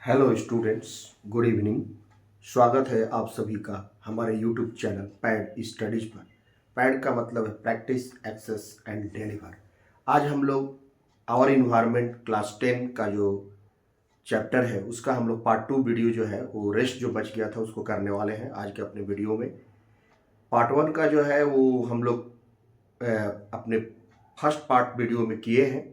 Hello students, good evening. स्वागत है आप सभी का हमारे यूट्यूब चैनल पैड स्टडीज पर। पैड का मतलब है प्रैक्टिस, एक्सेस एंड डिलीवर। आज हम लोग आवर इन्वायरमेंट क्लास 10 का जो चैप्टर है उसका हम लोग पार्ट 2 वीडियो जो है वो रेस्ट जो बच गया था उसको करने वाले हैं आज के अपने वीडियो में। पार्ट 1 का जो है वो हम लोग अपने फर्स्ट पार्ट वीडियो में किए हैं,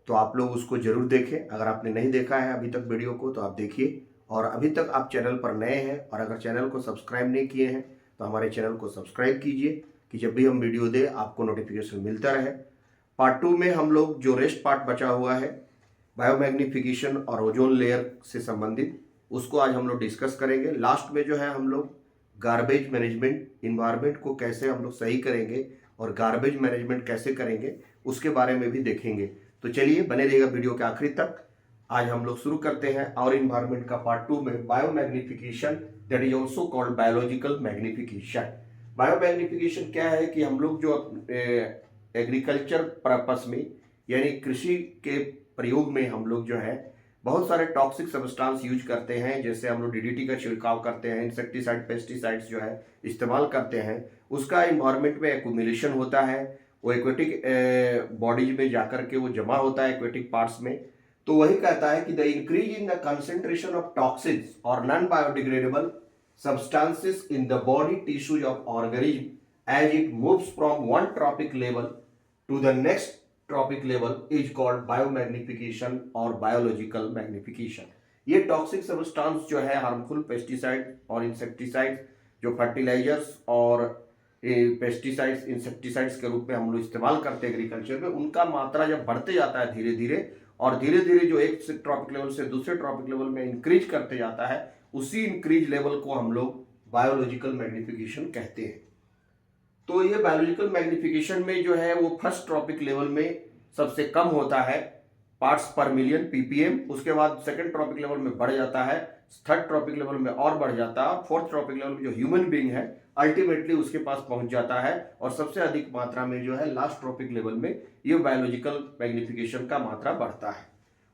तो आप लोग उसको ज़रूर देखें। अगर आपने नहीं देखा है अभी तक वीडियो को तो आप देखिए, और अभी तक आप चैनल पर नए हैं और अगर चैनल को सब्सक्राइब नहीं किए हैं तो हमारे चैनल को सब्सक्राइब कीजिए कि जब भी हम वीडियो दें आपको नोटिफिकेशन मिलता रहे। पार्ट 2 में हम लोग जो रेस्ट पार्ट बचा हुआ है बायोमैग्निफिकेशन और ओजोन लेयर से संबंधित, उसको आज हम लोग डिस्कस करेंगे। लास्ट में जो है हम लोग गार्बेज मैनेजमेंट, इन्वायरमेंट को कैसे हम लोग सही करेंगे और गार्बेज मैनेजमेंट कैसे करेंगे उसके बारे में भी देखेंगे। तो चलिए बने रहिएगा वीडियो के आखिरी तक। आज हम लोग शुरू करते हैं और इन्वायरमेंट का पार्ट 2 में biomagnification, that is also called biological magnification. Biomagnification क्या है कि हम लोग जो एग्रीकल्चर पर्पस में यानी कृषि के प्रयोग में हम लोग जो है बहुत सारे टॉक्सिक सब्सटेंस यूज करते हैं। जैसे हम लोग डीडीटी का छिड़काव करते हैं, इंसेक्टिसाइड, पेस्टिसाइड्स जो है इस्तेमाल करते हैं, उसका इन्वायरमेंट में एक्यूमुलेशन होता है, वो एक्वेटिक बॉडीज में जाकर के वो जमा होता है एक्वेटिक पार्ट्स में। तो वही कहता है कि the increase in the concentration of toxins और non biodegradable substances in the body tissues of organism as it moves from one trophic level to the next trophic level is called biomagnification और biological magnification। ये toxic substance जो है harmful pesticide और insecticides, जो fertilisers और pesticides insecticides के रूप में हम लोग इस्तेमाल करते हैं एग्रीकल्चर में, उनका मात्रा जब बढ़ते जाता है धीरे धीरे और धीरे धीरे जो एक ट्रॉपिक लेवल से दूसरे ट्रॉपिक लेवल में इंक्रीज करते जाता है, उसी इंक्रीज लेवल को हम लोग बायोलॉजिकल मैग्निफिकेशन कहते हैं। तो ये बायोलॉजिकल मैग्निफिकेशन में जो है वो फर्स्ट ट्रॉपिक लेवल में सबसे कम होता है, पार्ट्स पर मिलियन पीपीएम। उसके बाद सेकंड ट्रॉपिक लेवल में बढ़ जाता है, थर्ड ट्रॉपिक लेवल में और बढ़ जाता है, और फोर्थ ट्रॉपिक लेवल में जो ह्यूमन बीइंग है अल्टीमेटली उसके पास पहुंच जाता है, और सबसे अधिक मात्रा में जो है लास्ट ट्रॉपिक लेवल में ये बायोलॉजिकल मैग्निफिकेशन का मात्रा बढ़ता है।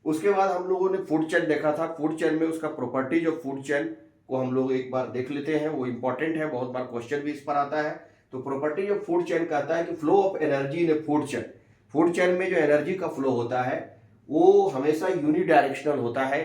उसके बाद हम लोगों ने फूड चेन देखा था। फूड चेन में उसका प्रॉपर्टीज ऑफ फूड चेन को हम लोग एक बार देख लेते हैं, वो इंपॉर्टेंट है, बहुत बार क्वेश्चन भी इस पर आता है। तो प्रॉपर्टीज ऑफ फूड चेन कहता है कि flow of energy in a food chain. Food chain में जो एनर्जी का फ्लो होता है वो हमेशा यूनिडायरेक्शनल होता है।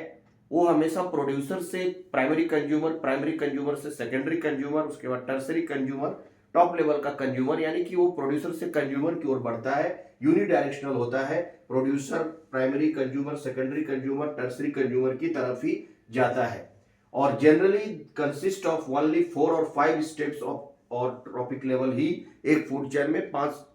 वो हमेशा प्रोड्यूसर से प्राइमरी कंज्यूमर से सेकेंडरी कंज्यूमर, उसके बाद टर्सरी कंज्यूमर, टॉप लेवल का कंज्यूमर, यानी कि वो प्रोड्यूसर से कंज्यूमर की ओर बढ़ता है, यूनिडायरेक्शनल होता है। Producer primary consumer, secondary consumer, tertiary consumer की तरफ ही जाता है, और जनरली कंसिस्ट ऑफ ओनली 4 और 5 स्टेप्स ऑफ और ट्रॉपिक लेवल ही एक फूड चेन में 5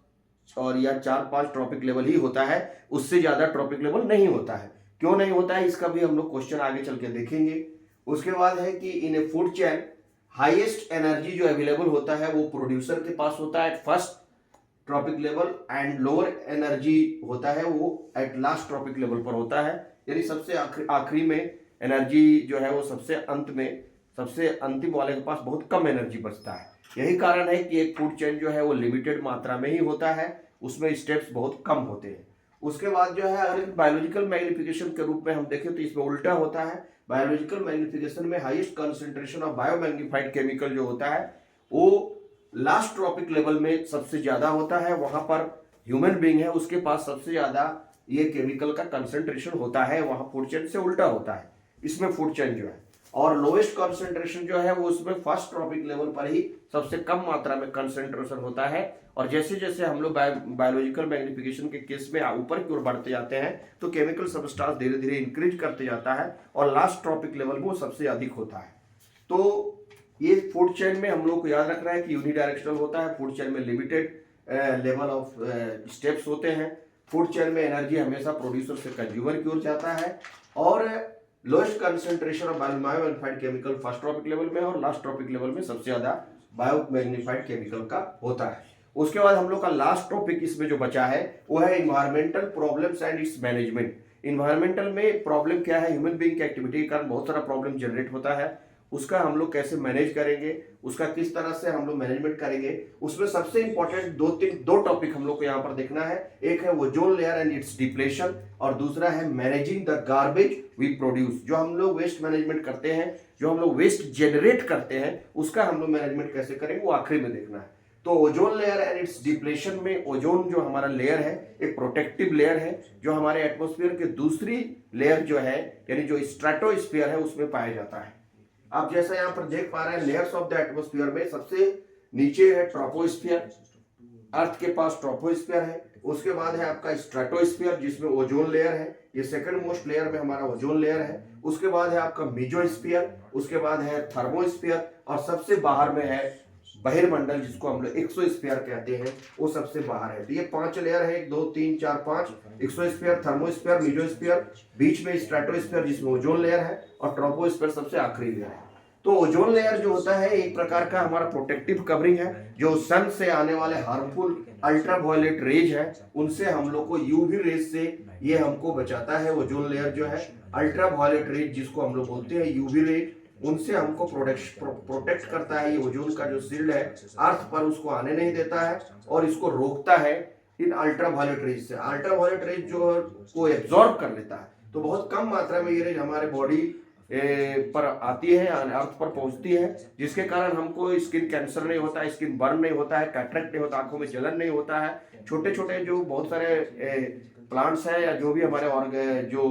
और या 4-5 ट्रॉपिक लेवल ही होता है, उससे ज्यादा ट्रॉपिक लेवल नहीं होता है। क्यों नहीं होता है इसका भी हम लोग क्वेश्चन आगे चल के देखेंगे। उसके बाद है कि in a food chain highest energy जो अवेलेबल होता है वो प्रोड्यूसर के पास होता है at first trophic level, and lower energy होता है वो एट लास्ट ट्रॉपिक लेवल पर होता है, यानी सबसे आखिरी में एनर्जी जो है वो सबसे अंत में, सबसे अंतिम वाले के पास बहुत कम एनर्जी बचता है। यही कारण है कि एक फूड चेन जो है वो लिमिटेड मात्रा में ही होता है, उसमें स्टेप्स बहुत कम होते हैं। उसके बाद जो है अगर बायोलॉजिकल मैग्निफिकेशन के रूप में हम देखें तो इसमें उल्टा होता है। बायोलॉजिकल मैग्निफिकेशन में highest concentration of biomagnified chemical जो होता है वो लास्ट ट्रॉपिक लेवल में सबसे ज्यादा होता है। वहां पर ह्यूमन बीइंग है उसके पास सबसे ज्यादा ये केमिकल का कंसंट्रेशन होता है, वहां फूड चेन से उल्टा होता है इसमें फूड चेन जो है। और लोएस्ट कंसंट्रेशन जो है वो उसमें फर्स्ट ट्रॉपिक लेवल पर ही सबसे कम मात्रा में कंसंट्रेशन होता है, और जैसे जैसे हम लोग बायोलॉजिकल मैग्निफिकेशन के केस में ऊपर की ओर बढ़ते जाते हैं तो केमिकल सब्सटेंस धीरे धीरे इंक्रीज करते जाता है, और लास्ट ट्रॉपिक लेवल में वो सबसे अधिक होता है। तो ये फूड चेन में हम लोग को याद रखना है कि यूनिडायरेक्शनल होता है। फूड चेन में लिमिटेड लेवल ऑफ स्टेप्स होते हैं। फूड चेन में एनर्जी हमेशा प्रोड्यूसर से कंज्यूमर की ओर जाता है, और lowest concentration of biomagnified chemical first trophic level में और लास्ट ट्रॉपिक लेवल में सबसे ज्यादा बायोमैग्निफाइड केमिकल का होता है। उसके बाद हम लोग का लास्ट टॉपिक इसमें जो बचा है वो है environmental problems and it's management. Environmental में प्रॉब्लम क्या है, ह्यूमन बीइंग की एक्टिविटी के कारण बहुत सारा प्रॉब्लम जनरेट होता है। उसका हम लोग कैसे मैनेज करेंगे, उसका किस तरह से हम लोग मैनेजमेंट करेंगे। उसमें सबसे इंपॉर्टेंट दो टॉपिक हम लोग को यहाँ पर देखना है। एक है ozone layer and its depletion, और दूसरा है managing the garbage we produce. जो हम लोग वेस्ट मैनेजमेंट करते हैं, जो हम लोग वेस्ट जनरेट करते हैं, उसका हम लोग मैनेजमेंट कैसे करेंगे वो आखिरी में देखना है। तो ozone layer and its depletion में ओजोन जो हमारा लेयर है एक प्रोटेक्टिव लेयर है, जो हमारे एटमॉस्फेयर के दूसरी लेयर जो है यानी जो स्ट्रेटोस्फीयर है उसमें पाया जाता है। आप जैसा यहाँ पर देख पा रहे हैं लेयर्स ऑफ द एटमॉस्फेयर में सबसे नीचे है ट्रोपोस्फीयर, अर्थ के पास ट्रोपोस्फीयर है, उसके बाद है आपका स्ट्रेटोस्फीयर जिसमें ओजोन लेयर है, ये सेकंड मोस्ट लेयर में हमारा ओजोन लेयर है। उसके बाद है आपका मेसोस्फीयर, उसके बाद है थर्मोस्फीयर, और सबसे बाहर में है बहिर्मंडल जिसको हम लोग एक्सोस्फीयर कहते हैं, वो सबसे बाहर है। तो ये 5 लेयर है, 1 2 3 4 5, एक्सोस्फीयर, थर्मोस्फीयर, मेसोस्फीयर, बीच में स्ट्रेटोस्फीयर जिसमें ओजोन लेयर है, और ट्रोपोस्फीयर सबसे आखिरी लेयर है। तो ओजोन लेयर जो होता है एक प्रकार का हमारा प्रोटेक्टिव कवरिंग है, जो सन से आने वाले हार्मफुल अल्ट्रावायलेट रेज है उनसे हम लोग को यूवी रेज से ये हमको बचाता है। ओजोन लेयर जो है अल्ट्रावायलेट रेज जिसको हम लोग बोलते हैं यूवी रेज, उनसे हमको प्रोटेक्ट करता है। ये ओजोन का जो शील्ड है अर्थ पर उसको आने नहीं देता है और इसको रोकता है इन अल्ट्रावायलेट रेज से। अल्ट्रावायलेट रेज जो को एब्जॉर्ब कर लेता है, तो बहुत कम मात्रा में ये रेज हमारे बॉडी पर आती है, अर्थ पर पहुंचती है, जिसके कारण हमको स्किन कैंसर नहीं होता है, स्किन बर्न नहीं होता है, कैटरेक्ट नहीं होता, आंखों में जलन नहीं होता है। छोटे छोटे जो बहुत सारे प्लांट्स हैं या जो भी हमारे जो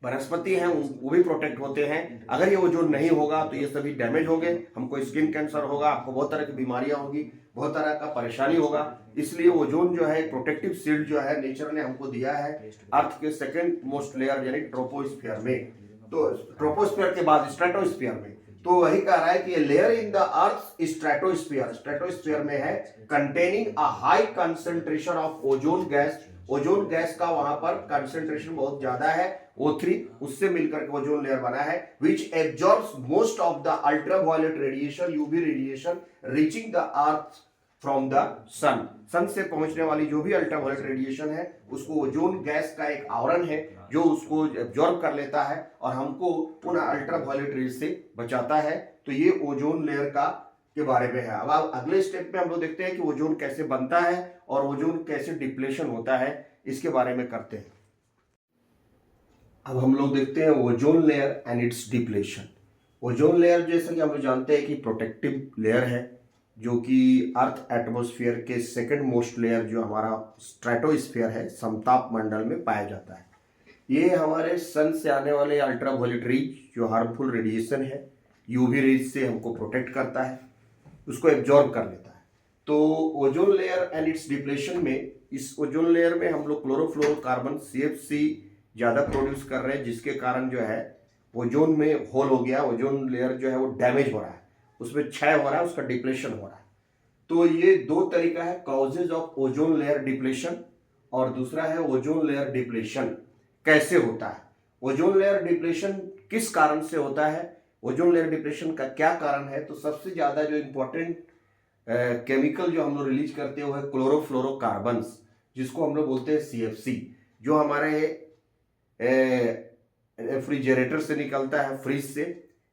वनस्पति हैं वो भी प्रोटेक्ट होते हैं। अगर ये ओजोन नहीं होगा तो ये सभी डैमेज होंगे, हमको स्किन कैंसर होगा, आपको बहुत तरह की बीमारियां होगी, बहुत तरह का परेशानी होगा। इसलिए ओजोन जो है प्रोटेक्टिव शील्ड जो है नेचर ने हमको दिया है अर्थ के सेकंड मोस्ट लेयर यानी ट्रोपोस्फीयर में। तो ट्रोपोस्फीयर के बाद स्ट्रेटोस्फीयर में, तो वही कह रहा है कि layer in the earth stratosphere, stratosphere में है containing a high concentration of ozone gas. Ozone gas का वहां पर कंसंट्रेशन बहुत ज्यादा है, O3, उससे मिलकर ओजोन लेयर बना है, which absorbs most of the ultraviolet radiation, UV radiation reaching the earth from the sun। सन से पहुंचने वाली जो भी अल्ट्रावायलेट रेडिएशन है उसको ओजोन गैस का एक आवरण है जो उसको एब्जॉर्ब कर लेता है और हमको उन अल्ट्रावायलेट रेज से बचाता है। तो ये ओजोन लेयर का के बारे में है। अब अगले स्टेप में हम लोग देखते हैं कि ओजोन कैसे बनता है और ओजोन कैसे डिप्लेशन होता है, इसके बारे में करते हैं। अब हम लोग देखते हैं ozone layer and its depletion. Ozone layer जैसा कि हम लोग जानते हैं कि प्रोटेक्टिव लेयर है, जो कि अर्थ एटमॉस्फेयर के सेकंड मोस्ट लेयर जो हमारा स्ट्रेटोस्फीयर है समताप मंडल में पाया जाता है। ये हमारे सन से आने वाले अल्ट्रावायलेट रेज जो हार्मफुल रेडिएशन है यूवी रेज से हमको प्रोटेक्ट करता है, उसको एब्जॉर्ब कर लेता है। तो ozone layer and its depletion में, इस ओजोन लेयर में हम लोग क्लोरोफ्लोरोकार्बन CFC ज़्यादा प्रोड्यूस कर रहे हैं, जिसके कारण जो है ओजोन में होल हो गया, ओजोन लेयर जो है वो डैमेज हो रहा है, उसमें क्षय हो रहा है, उसका डिप्लेशन हो रहा है। तो ये दो तरीका है causes of ozone layer depletion, और दूसरा है ओजोन लेयर डिप्लेशन कैसे होता है। ओजोन लेयर डिप्लेशन किस कारण से होता है, ओजोन लेयर डिप्लेशन का क्या कारण है। तो सबसे ज़्यादा जो इम्पोर्टेंट केमिकल जो हम लोग रिलीज करते हैं वो है क्लोरोफ्लोरोकार्बन्स, जिसको हम लोग बोलते हैं CFC, जो हमारे रेफ्रिजरेटर से निकलता है, फ्रिज से,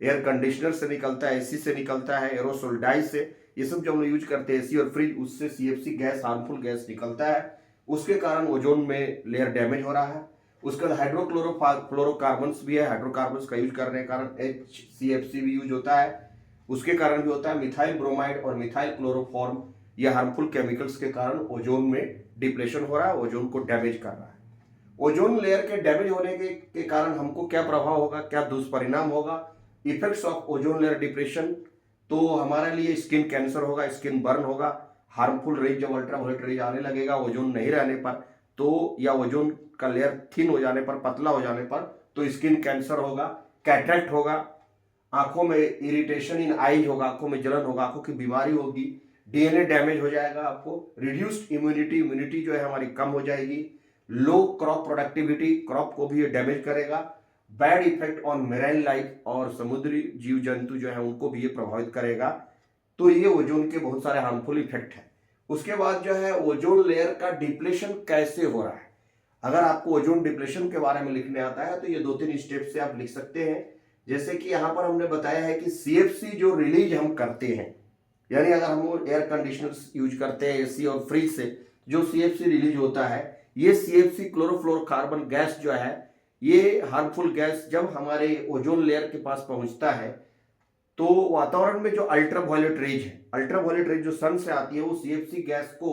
एयर कंडीशनर से निकलता है, AC से निकलता है, एरोसोल डाई से, ये सब जो हम लोग यूज करते हैं AC और फ्रिज, उससे CFC गैस, हार्मफुल गैस निकलता है, उसके कारण ओजोन में लेयर डैमेज हो रहा है। उसके बाद हाइड्रोक्लोरोकार्बन्स भी है, हाइड्रोकार्बन्स का यूज करने के कारण HCFC भी यूज होता है, उसके कारण भी होता है। मिथाइल ब्रोमाइड और मिथाइल क्लोरोफॉर्म, ये हार्मफुल केमिकल्स के कारण ओजोन में डिप्लेशन हो रहा है, ओजोन को डैमेज कर रहा है। ओजोन लेयर के डैमेज होने के कारण हमको क्या प्रभाव होगा, क्या दुष्परिणाम होगा, effects of ozone layer depression. तो हमारे लिए स्किन कैंसर होगा, स्किन बर्न होगा, हार्मफुल रेज जब अल्ट्रावायलेट रेज आने लगेगा ओजोन नहीं रहने पर, तो या ओजोन का लेयर थिन हो जाने पर, पतला हो जाने पर, तो स्किन कैंसर होगा, कैटरेक्ट होगा, आंखों में इरिटेशन इन आईज होगा, आंखों में जलन होगा, आंखों की बीमारी होगी, DNA डैमेज हो जाएगा आपको, रिड्यूस्ड इम्यूनिटी जो है हमारी कम हो जाएगी, लो क्रॉप प्रोडक्टिविटी, क्रॉप को भी ये डैमेज करेगा, bad effect on marine life, और समुद्री जीव जंतु जो है उनको भी ये प्रभावित करेगा। तो ये ओजोन के बहुत सारे हार्मफुल इफेक्ट हैं। उसके बाद जो है ओजोन लेयर का डिप्लेशन कैसे हो रहा है। अगर आपको ओजोन डिप्लेशन के बारे में लिखने आता है तो ये 2-3 स्टेप से आप लिख सकते हैं जैसे कि यहाँ पर हमने बताया है कि CFC जो रिलीज हम करते हैं, यानी अगर हम एयर कंडीशनर यूज करते हैं एसी और फ्रिज से, जो CFC रिलीज होता है, ये CFC क्लोरोफ्लोरोकार्बन गैस जो है, ये हार्मफुल गैस जब हमारे ओजोन लेयर के पास पहुंचता है तो वातावरण में जो अल्ट्रावायलेट रेज है, अल्ट्रावायलेट रेज जो सन से आती है, वो CFC गैस को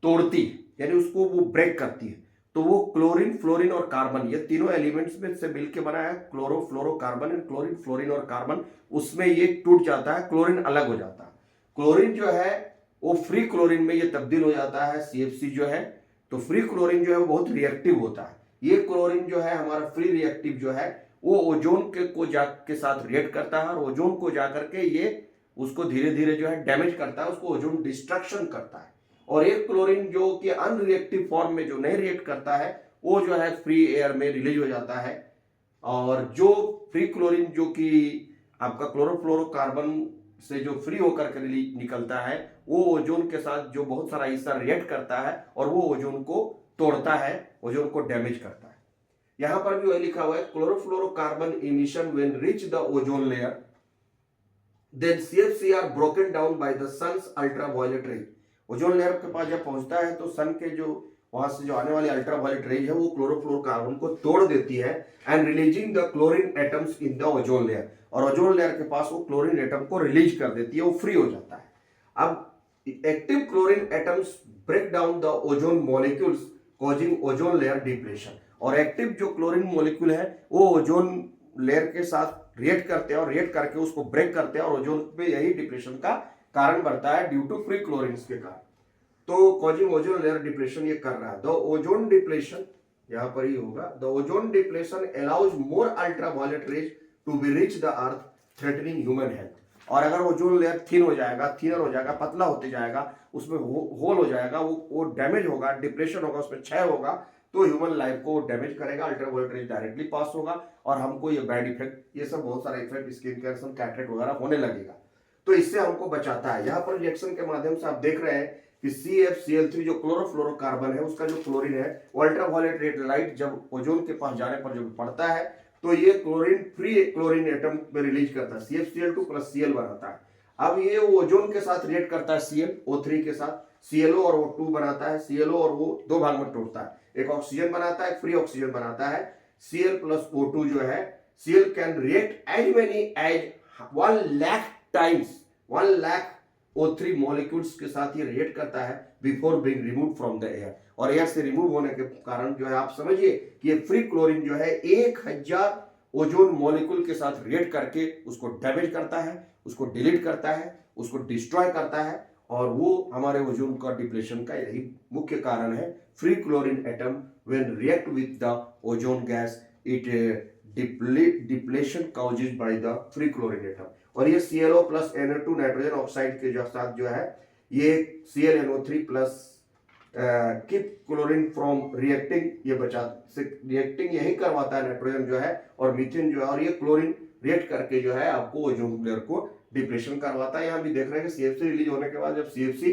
तोड़ती है, यानी उसको वो ब्रेक करती है। तो वो क्लोरीन, फ्लोरीन और कार्बन, ये तीनों एलिमेंट्स में से मिलकर बना है क्लोरोफ्लोरोकार्बन एंड क्लोरीन, फ्लोरीन और कार्बन, उसमें ये टूट जाता है, क्लोरीन अलग हो जाता है। क्लोरीन जो है वो फ्री क्लोरीन में ये तब्दील हो जाता है, CFC जो है। तो फ्री क्लोरीन जो है वो बहुत रिएक्टिव होता है। ये क्लोरीन जो है हमारा फ्री रिएक्टिव जो है, वो ओजोन के साथ रिएक्ट करता है, और ओजोन को जाकर के ये उसको धीरे धीरे जो है डैमेज करता है, उसको ओजोन डिस्ट्रक्शन करता है। और एक क्लोरीन जो कि अनरिएक्टिव फॉर्म में जो नहीं रिएक्ट करता है, वो जो है फ्री एयर में रिलीज हो जाता है। और जो फ्री क्लोरीन जो कि आपका क्लोरोफ्लोरोकार्बन से जो फ्री होकर के रिलीज निकलता है, वो ओजोन के साथ जो बहुत सारा हिस्सा रिएक्ट करता है और वो ओजोन को तोड़ता है, ओजोन को डैमेज करता है। यहां पर भी वही लिखा हुआ है, chlorofluorocarbon emission when reach the ozone layer then CFC are broken down by the sun's ultraviolet rays. Ozone layer के पास जब पहुंचता है तो सन के जो वहां से जो आने वाली अल्ट्रावायलेट रेज है, वो क्लोरोफ्लोरोकार्बन को तोड़ देती है and releasing the chlorine atoms in the ozone layer. और ओजोन लेयर के पास वो क्लोरीन एटम को रिलीज कर देती है, वो फ्री हो जाता है। अब active chlorine atoms break down the ozone molecules causing ozone layer depletion. और एक्टिव जो क्लोरीन मॉलिक्यूल है वो ओजोन लेयर के साथ रिएक्ट करते हैं और रिएक्ट करके उसको ब्रेक करते हैं, और ओजोन पे यही डिप्लेशन का कारण बढ़ता है ड्यू टू फ्री क्लोरीन के कारण। तो कॉजिंग ओजोन लेयर डिप्लेशन ये कर रहा है। द ओजोन डिप्लेशन यहां पर ही होगा, the ozone depletion allows more ultraviolet rays to be reach the earth threatening human health. और अगर ओजोन लेयर थिनर हो जाएगा, पतला होते जाएगा, उसमें होल हो जाएगा, वो डैमेज होगा, डिप्रेशन होगा, उसमें क्षय होगा, तो ह्यूमन लाइफ को डैमेज करेगा, अल्ट्रावायलेट रेज डायरेक्टली पास होगा और हमको ये बैड इफेक्ट, ये सब बहुत सारा इफेक्ट, स्किन कैंसर, कैटरेक्ट वगैरह होने लगेगा। तो इससे हमको बचाता है। यहाँ पर रिएक्शन के माध्यम से आप देख रहे हैं कि CFCl3 जो क्लोरोफ्लोरोकार्बन है, उसका जो क्लोरीन है, वो अल्ट्रावायलेट रेड लाइट जब ओजोन के पास जाने पर जब पड़ता है तो ये क्लोरीन फ्री क्लोरीन एटम में रिलीज करता है, CFCl2 प्लस Cl बनाता है। अब ये ओजोन के साथ रिएक्ट करता है, ClO3 के साथ, ClO और O2 बनाता है, ClO और वो दो भाग में टूटता है, एक ऑक्सीजन बनाता है, एक फ्री ऑक्सीजन बनाता है। Cl प्लस O2 जो है, Cl can react as many as 1 lakh times, 1 lakh O3 molecules के साथ ये रिएक्ट करता है before being remove from the air. और एयर से रिमूव होने के कारण जो है, आप समझिए कि ये फ्री क्लोरीन जो है 1000 ओजोन मॉलिक्यूल के साथ रिएक्ट करके उसको डैमेज करता है, उसको डिलीट करता है, उसको डिस्ट्रॉय करता है। और वो हमारे ओजोन का डिप्लेशन का यही मुख्य कारण है। Free chlorine atom when react with the ozone gas, it depletion causes by the free chlorine atom. और ये ClO plus NO2 nitrogen oxide के जो साथ जो है, ये ClNO3 plus keep chlorine from reacting, ये रिएक्टिंग यही करवाता है नाइट्रोजन जो है और मीथेन जो है, और ये क्लोरीन रिएक्ट करके जो है आपको ओजोन लेयर को डिप्रेशन करवाता है। यहाँ भी देख रहे हैं कि CFC रिलीज होने के बाद जब CFC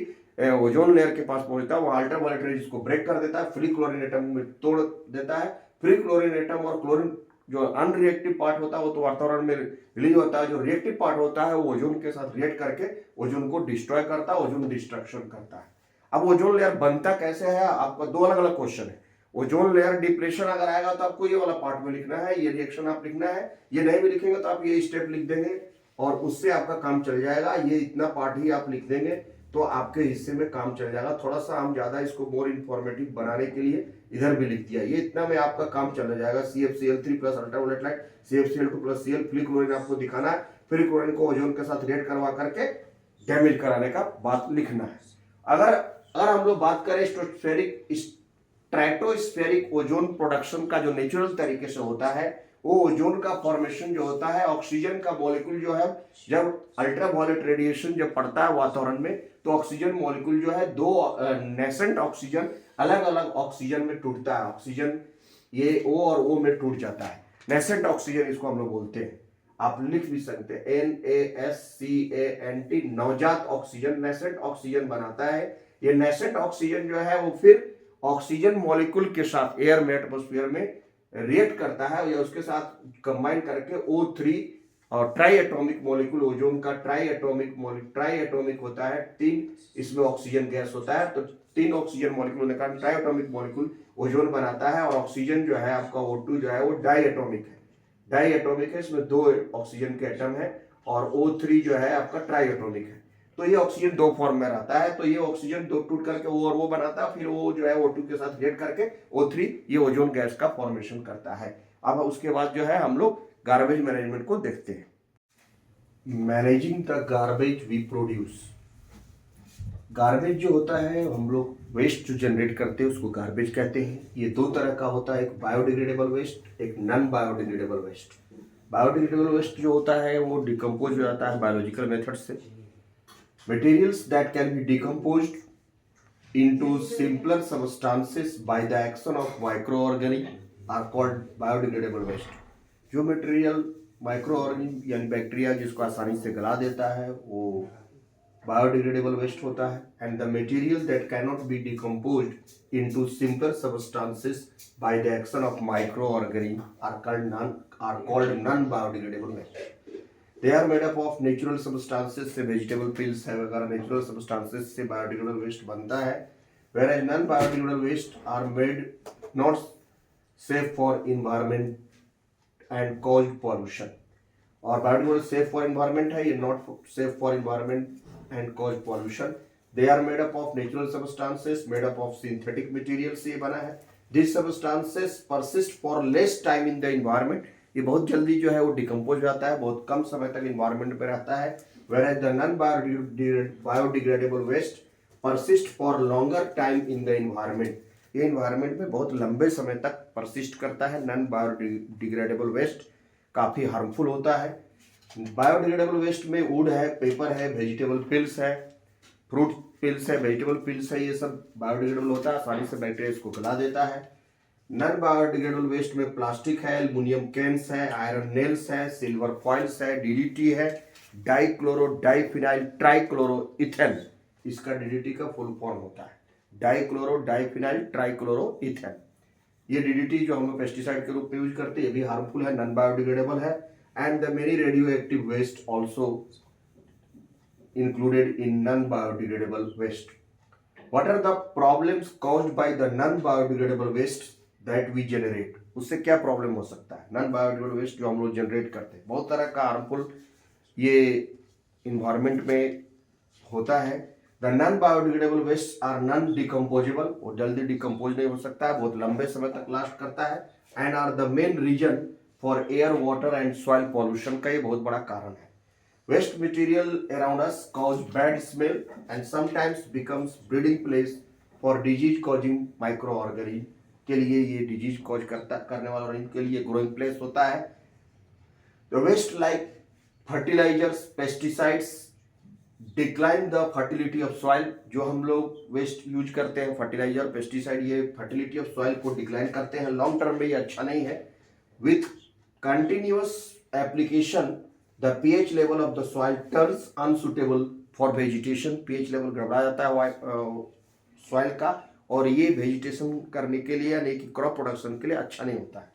ओजोन लेयर के पास पहुंचता है, वो अल्ट्रावायलेट रेज को ब्रेक कर देता है, फ्री क्लोरीन एटम में तोड़ देता है। फ्री क्लोरीन एटम और क्लोरीन जो अनरिएक्टिव पार्ट होता है वो तो वातावरण में रिलीज होता है, जो रिएक्टिव पार्ट होता है वो ओजोन के साथ रिएक्ट करके ओजोन को डिस्ट्रॉय करता है, ओजोन डिस्ट्रक्शन करता है। अब ओजोन लेयर बनता कैसे है, आपका दो अलग अलग क्वेश्चन है। ओजोन लेयर डिप्लेशन अगर आएगा तो आपको ये वाला पार्ट में लिखना है, ये रिएक्शन आप लिखना है। ये नहीं भी लिखेंगे तो आप ये स्टेप लिख देंगे और उससे आपका काम चल जाएगा। ये इतना पार्ट ही आप लिख देंगे तो आपके हिस्से में काम चल जाएगा। थोड़ा सा हम ज्यादा इसको मोर इंफॉर्मेटिव बनाने के लिए इधर भी लिख दिया, ये इतना में आपका काम चल जाएगा। CFCl3 plus ultraviolet light, CFCl2 plus Cl, free chlorine आपको दिखाना है, फ्री क्लोरीन को ओजोन के साथ रिएक्ट करवा करके डैमेज कराने का बात लिखना है। अगर हम लोग बात करें स्ट्रेटोस्फेरिक ओजोन प्रोडक्शन का जो नेचुरल तरीके से होता है, वो ओजोन का फॉर्मेशन जो होता है, ऑक्सीजन का मॉलिक्यूल जो है, जब अल्ट्रावायलेट रेडिएशन जब पड़ता है वातावरण में तो ऑक्सीजन मॉलिक्यूल जो है दो नेसेंट ऑक्सीजन अलग अलग ऑक्सीजन में टूटता है। ऑक्सीजन ये O और O में टूट जाता है, नेसेंट ऑक्सीजन इसको हम लोग बोलते हैं। आप लिख भी सकते हैं NaSCANT, नवजात ऑक्सीजन, नेसेंट ऑक्सीजन बनाता है। ये नेसेंट ऑक्सीजन जो है वो फिर ऑक्सीजन मॉलिक्यूल के साथ एयर में, एटमॉस्फेयर में रिएक्ट करता है या उसके साथ कंबाइन करके O3 और ट्राई एटॉमिक मॉलिक्यूल, ओजोन का ट्राई एटॉमिक होता है, 3 इसमें ऑक्सीजन गैस होता है, तो 3 ऑक्सीजन मॉलिक्यूल होने का ट्राई एटॉमिक मॉलिक्यूल ओजोन बनाता है। और ऑक्सीजन जो है आपका O2 जो है वो डाई एटॉमिक है, इसमें 2 ऑक्सीजन के एटम है, और O3 जो है आपका ट्राई एटॉमिक है। तो ये ऑक्सीजन 2 फॉर्म में रहता है, तो ये ऑक्सीजन 2 टूट करके वो और वो बनाता है, फिर वो जो है O2 के साथ रिएक्ट करके O3 ये ओजोन गैस का फॉर्मेशन करता है। अब उसके बाद जो है हम लोग गार्बेज मैनेजमेंट को देखते हैं। Managing the garbage we produce. Garbage जो होता है, हम लोग वेस्ट जो जनरेट करते हैं उसको गार्बेज कहते हैं। ये 2 तरह का होता है, एक बायोडिग्रेडेबल वेस्ट, एक non biodegradable waste. Biodegradable waste जो होता है वो डिकम्पोज हो जाता है बायोलॉजिकल मेथड से। Materials that can be decomposed into simpler substances by the action of micro organism are called biodegradable waste. जो मटेरियल माइक्रो ऑर्गेनिज्म यानी बैक्टीरिया जिसको आसानी से गला देता है वो बायोडिग्रेडेबल वेस्ट होता है। And the material that cannot be decomposed into simpler substances by the action of micro organism are called non biodegradable waste. They are made up of natural substances से वेजिटेबल पिल्स है वगैरह, natural substances से biodegradable waste बनता है। whereas non biodegradable waste are made not safe for environment and cause pollution. और biodegradable safe for environment है, ये not safe for environment and cause pollution. They are made up of natural substances made up of synthetic material से ये बना है। This substances persist for less time in the environment. ये बहुत जल्दी जो है वो डिकम्पोज हो जाता है, बहुत कम समय तक इन्वायरमेंट में रहता है। whereas the non biodegradable waste persist for longer time in the environment. ये इन्वायरमेंट में बहुत लंबे समय तक परसिस्ट करता है। नॉन बायोडिग्रेडेबल वेस्ट काफ़ी हार्मफुल होता है। बायोडिग्रेडेबल वेस्ट में वुड है, पेपर है, वेजिटेबल पिल्स है, फ्रूट पिल्स है, वेजिटेबल पिल्स है, ये सब बायोडिग्रेडेबल होता है, आसानी से बैक्टीरिया इसको गला देता है। नॉन बायोडिग्रेडेबल वेस्ट में प्लास्टिक है, एल्युमिनियम कैंस है, आयरन नेल्स है, सिल्वर फॉइल्स है, डीडीटी है, डाइक्लोरो डाइफिनाइल ट्राइक्लोरो इथेन, इसका डीडीटी का फुल फॉर्म होता है डाइक्लोरो डाइफिनाइल ट्राइक्लोरो इथेन। ये डीडीटी जो हम लोग पेस्टिसाइड के रूप में यूज करते हैं ये भी हार्मफुल है, नॉन बायोडिग्रेडेबल है। And the many radioactive waste also included in non biodegradable waste. What are the problems caused by the non-biodegradable waste that we generate? उससे क्या प्रॉब्लम हो सकता है? नॉन बायोडिग्रेडेबल वेस्ट जो हम लोग जनरेट करते हैं बहुत तरह का हार्मफुल ये इन्वायरमेंट में होता है। The non biodegradable waste are non decomposable, वो जल्दी डिकम्पोज नहीं हो सकता है, बहुत लंबे समय तक लास्ट करता है। And are the main reason for air water and soil pollution का ये बहुत बड़ा कारण है। Waste material around us cause bad smell and sometimes becomes breeding place for disease causing microorganism के लिए ये disease cause करने वाला और इनके लिए growing place होता है। The waste like fertilizers, pesticides decline the fertility of soil। जो हम लोग waste यूज करते हैं फर्टिलाइजर पेस्टिसाइड ये fertility of soil को डिक्लाइन करते हैं, लॉन्ग टर्म में ये अच्छा नहीं है। With continuous application The pH level of the soil turns unsuitable for vegetation। pH level गड़बड़ा जाता है सॉइल का और ये वेजिटेशन करने के लिए यानी कि क्रॉप प्रोडक्शन के लिए अच्छा नहीं होता है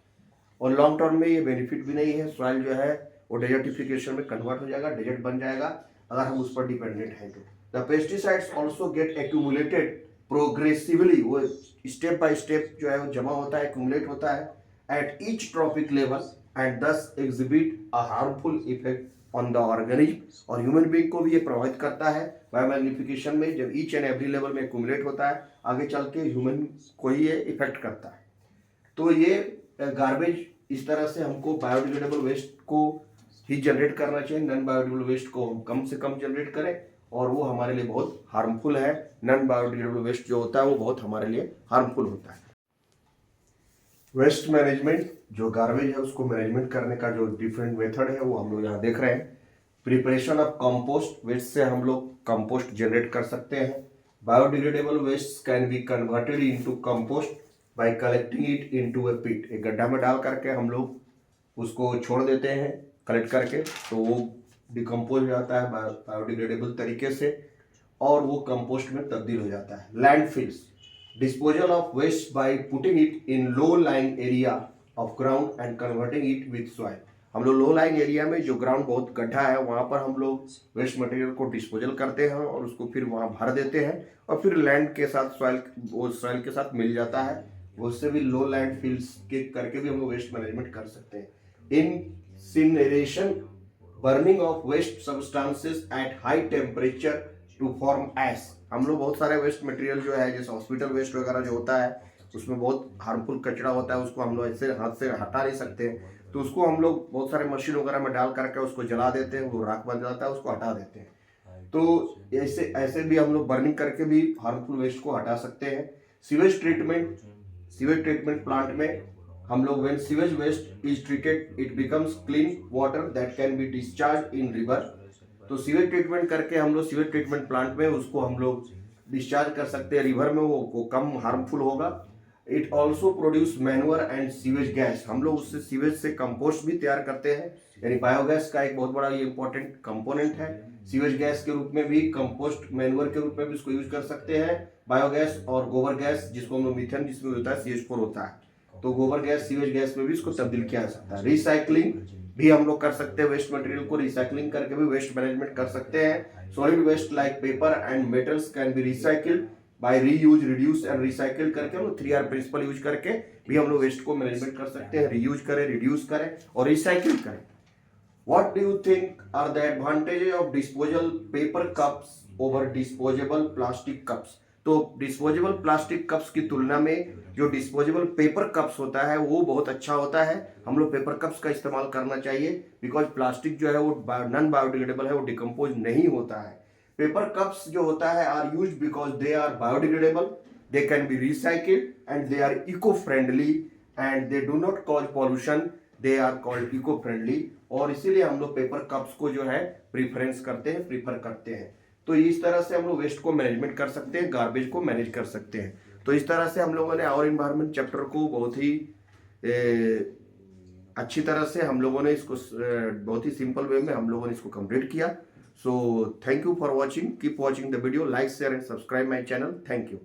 और लॉन्ग टर्म में ये बेनिफिट भी नहीं है। सॉइल जो है वो डेजर्टिफिकेशन में कन्वर्ट हो जाएगा, डेजर्ट बन जाएगा अगर हम उस पर डिपेंडेंट हैं तो। The pesticides also get accumulated progressively, वो स्टेप बाय स्टेप जो है वो जमा होता है, एक्यूमुलेट होता है at each trophic level and thus exhibit a harmful effect on the organism। और ह्यूमन बीइंग को भी ये प्रभावित करता है बायोमैग्निफिकेशन में। जब ईच एंड एवरी लेवल में एक्यूमुलेट होता है आगे चल के ह्यूमन को ही ये इफेक्ट करता है। तो ये गार्बेज इस तरह से हमको बायोडिग्रेडेबल वेस्ट को ही जनरेट करना चाहिए। नॉन बायोडिग्रेडेबल वेस्ट को हम कम से कम जनरेट करें और वो हमारे लिए बहुत हार्मफुल है। नॉन बायोडिग्रेडेबल वेस्ट जो होता है वो बहुत हमारे लिए हार्मफुल होता है। वेस्ट मैनेजमेंट, जो गार्बेज है उसको मैनेजमेंट करने का जो डिफरेंट मेथड है वो हम लोग यहाँ देख रहे हैं। प्रिपरेशन ऑफ कंपोस्ट, वेस्ट से हम लोग कंपोस्ट जनरेट कर सकते हैं। Biodegradable waste can be converted into compost by collecting it into a pit. एक गड्ढा में डाल करके हम लोग उसको छोड़ देते हैं कलेक्ट करके, तो वो डिकम्पोज हो जाता है बायोडिग्रेडेबल तरीके से और वो कंपोस्ट में तब्दील हो जाता है। Landfills, disposal of waste by putting it in low lying area of ground and converting it with soil. हम लोग लो लाइन एरिया में जो ग्राउंड बहुत गड्ढा है वहाँ पर हम लोग वेस्ट मटेरियल को डिस्पोजल करते हैं और उसको फिर वहाँ भर देते हैं और फिर लैंड के साथ सॉइल के साथ मिल जाता है। उससे भी लो लैंड फिल्स के करके भी हम लोग वेस्ट मैनेजमेंट कर सकते हैं। Incineration, burning of waste substances at high temperature to form ash. हम लोग बहुत सारे वेस्ट मटेरियल जो है जैसे हॉस्पिटल वेस्ट वगैरह जो होता है उसमें बहुत हार्मफुल कचरा होता है, उसको हम लोग ऐसे हाथ से हटा नहीं सकते हैं, तो उसको हम लोग बहुत सारे मशीन वगैरह में डाल करके उसको जला देते हैं, वो राख बन जाता है, उसको हटा देते हैं। तो ऐसे ऐसे भी हम लोग बर्निंग करके भी हार्मफुल वेस्ट को हटा सकते हैं। सीवेज ट्रीटमेंट प्लांट में हम लोग when sewage waste is treated it becomes clean water that can be discharge in river. तो सीवेज ट्रीटमेंट करके हम लोग सीवेज ट्रीटमेंट प्लांट में उसको हम लोग डिस्चार्ज कर सकते हैं रिवर में, वो कम हार्मफुल होगा। It also produce manure and sewage gas. हम लोग उससे सीवेज से कंपोस्ट भी तैयार करते हैं, यानी बायोगैस का एक बहुत बड़ा ये इंपॉर्टेंट कंपोनेंट है। सीवेज गैस के रूप में भी, कंपोस्ट मैन्योर के रूप में भी इसको यूज कर सकते हैं। बायोगैस और गोबर गैस जिसको हम लोग मीथेन जिसमें होता है CH4 होता है, तो गोबर गैस सीवेज गैस में भी इसको तब्दील किया जा सकता है। रिसाइकलिंग भी हम लोग कर सकते हैं, वेस्ट मटेरियल को रिसाइकलिंग करके भी वेस्ट मैनेजमेंट कर सकते हैं। Solid waste like paper and metals can be recycled by reuse, reduce and recycle करके हम लोग 3R प्रिंसिपल यूज करके भी हम लोग वेस्ट को मैनेजमेंट कर सकते हैं। रीयूज करें, रिड्यूस करें और रिसाइकिल करें। What do you think are the advantages of disposable paper cups over disposable plastic cups? तो डिस्पोजेबल प्लास्टिक कप्स की तुलना में जो डिस्पोजेबल पेपर कप्स होता है वो बहुत अच्छा होता है। हम लोग पेपर कप्स का इस्तेमाल करना चाहिए बिकॉज प्लास्टिक जो है वो नॉन बायोडिग्रेडेबल है, वो डिकम्पोज नहीं होता है। पेपर कप्स जो होता है are used because they are biodegradable, they can be recycled and they are eco friendly and they do not cause pollution, they are called eco friendly. और इसीलिए हम लोग पेपर कप्स को जो है प्रीफर करते हैं। तो इस तरह से हम लोग वेस्ट को मैनेजमेंट कर सकते हैं, गार्बेज को मैनेज कर सकते हैं। तो इस तरह से हम लोगों ने आवर इन्वायरमेंट चैप्टर को बहुत ही अच्छी तरह से हम लोगों ने इसको बहुत ही सिंपल वे में हम लोगों ने इसको कंप्लीट किया। So thank you for watching, keep watching the video, like share and subscribe my channel. Thank you.